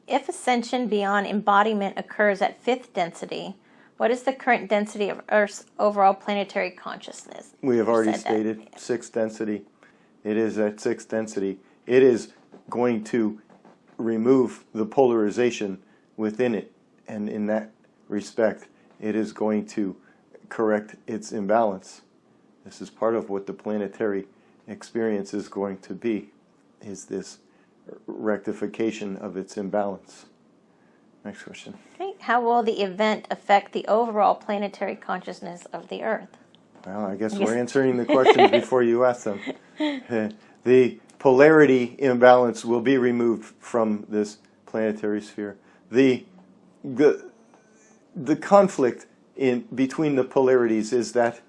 If ascension beyond embodiment occurs at 5th density, what is the current density of Earth's overall planetary consciousness? We have already stated 6th density. It is at 6th density. It is going to remove the polarization within it, and in that respect, it is going to correct its imbalance. This is part of what the planetary experience is going to be, is this rectification of its imbalance. Next question. Okay. How will the event affect the overall planetary consciousness of the Earth? Well, I guess we're answering the questions before you ask them. The polarity imbalance will be removed from this planetary sphere. The conflict between the polarities is that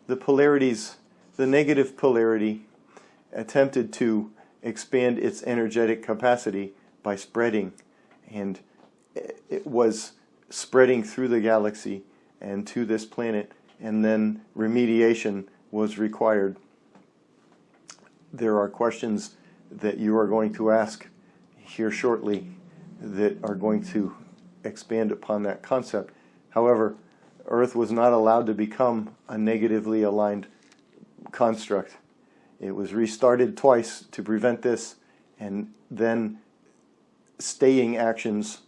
the polarities, the negative polarity, attempted to expand its energetic capacity by spreading, and it was spreading through the galaxy and to this planet, and then remediation was required. There are questions that you are going to ask here shortly that are going to expand upon that concept. However, Earth was not allowed to become a negatively aligned construct. It was restarted twice to prevent this, and then staying actions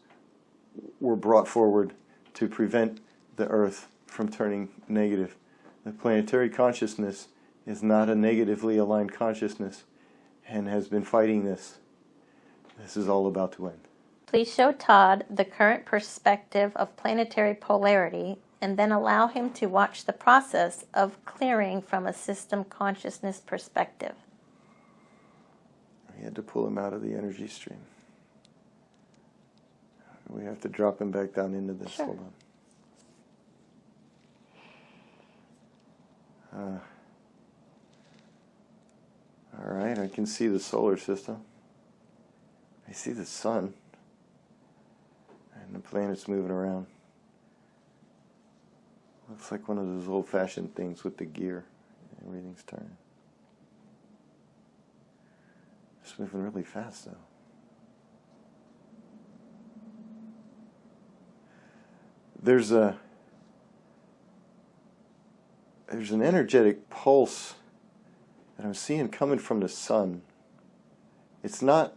were brought forward to prevent the Earth from turning negative. The planetary consciousness is not a negatively aligned consciousness and has been fighting this. This is all about to end. Please show Todd the current perspective of planetary polarity and then allow him to watch the process of clearing from a system consciousness perspective. We had to pull him out of the energy stream. We have to drop him back down into this. Sure. Hold on. All right, I can see the solar system. I see the sun. And the planets moving around. Looks like one of those old-fashioned things with the gear. Everything's turning. It's moving really fast, though. There's an energetic pulse that I'm seeing coming from the sun. It's not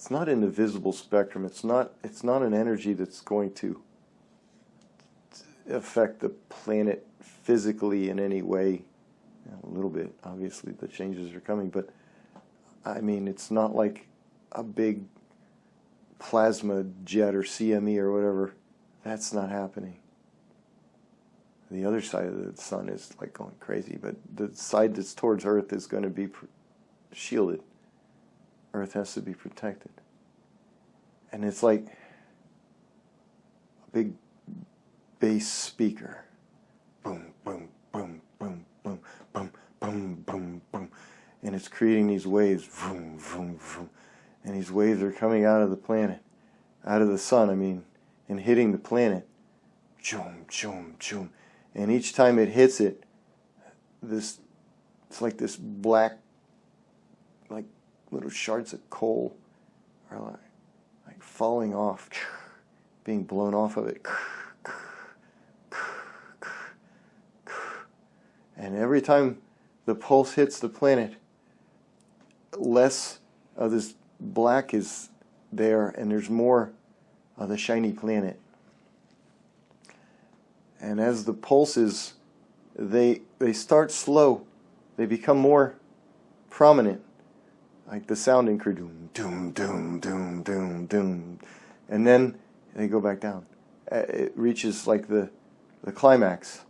in the visible spectrum. It's not an energy that's going to affect the planet physically in any way. A little bit, obviously, the changes are coming, but I mean, it's not like a big plasma jet or CME or whatever. That's not happening. The other side of the sun is like going crazy, but the side that's towards Earth is going to be shielded. Earth has to be protected. And it's like a big bass speaker. Boom, boom, boom, boom, boom, boom, boom, boom, boom. And it's creating these waves. Vroom, vroom, vroom. And these waves are coming out of the planet, out of the sun, I mean, and hitting the planet. Choom, choom, choom. And each time it hits it, it's like this black, like little shards of coal are like falling off, being blown off of it. And every time the pulse hits the planet, less of this black is there, and there's more of the shiny planet. And as the pulses, they start slow. They become more prominent, like the sound increase, doom, doom, doom, doom, doom, doom, and then they go back down. It reaches like the climax,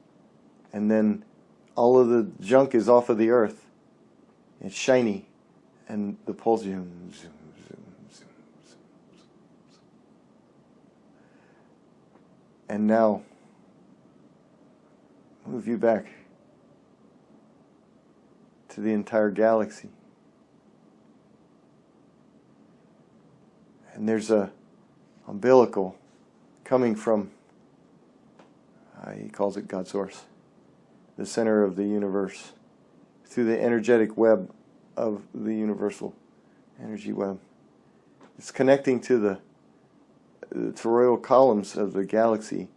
and then all of the junk is off of the Earth. It's shiny, and the pulse zoom, zoom, zoom, zoom, zoom, zoom. And now, move you back to the entire galaxy. And there's a umbilical coming from, he calls it God Source, the center of the universe, through the energetic web of the universal energy web. It's connecting to the toroidal columns of the galaxy.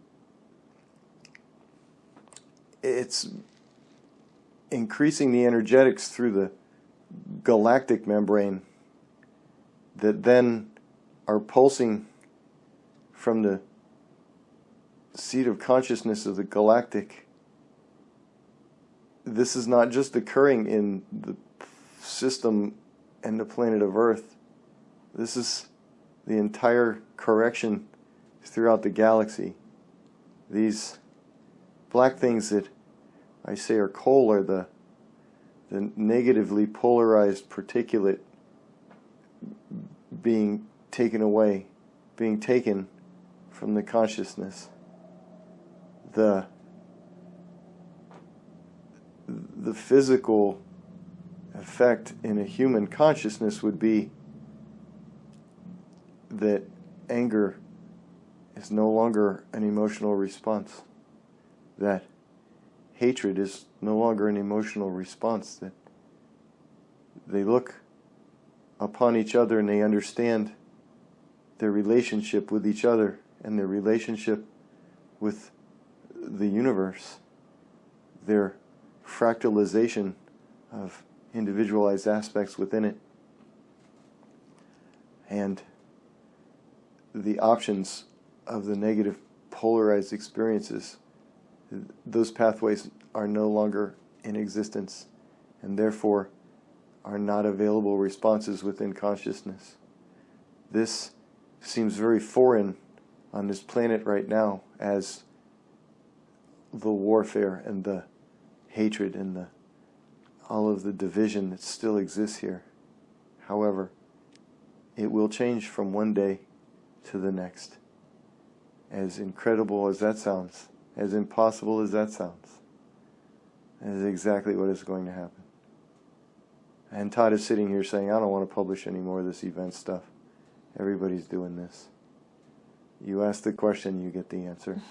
It's increasing the energetics through the galactic membrane that then are pulsing from the seat of consciousness of the galactic. This is not just occurring in the system and the planet of Earth. This is the entire correction throughout the galaxy. These black things that I say are coal are the negatively polarized particulate being taken away, being taken from the consciousness. The physical effect in a human consciousness would be that anger is no longer an emotional response, that hatred is no longer an emotional response, that they look upon each other and they understand their relationship with each other and their relationship with the universe, their fractalization of individualized aspects within it, and the options of the negative polarized experiences. Those pathways are no longer in existence and therefore are not available responses within consciousness. This seems very foreign on this planet right now, as the warfare and the hatred and all of the division that still exists here. However, it will change from one day to the next. As incredible as that sounds, as impossible as that sounds, that is exactly what is going to happen. And Todd is sitting here saying, I don't want to publish any more of this event stuff. Everybody's doing this. You ask the question, you get the answer.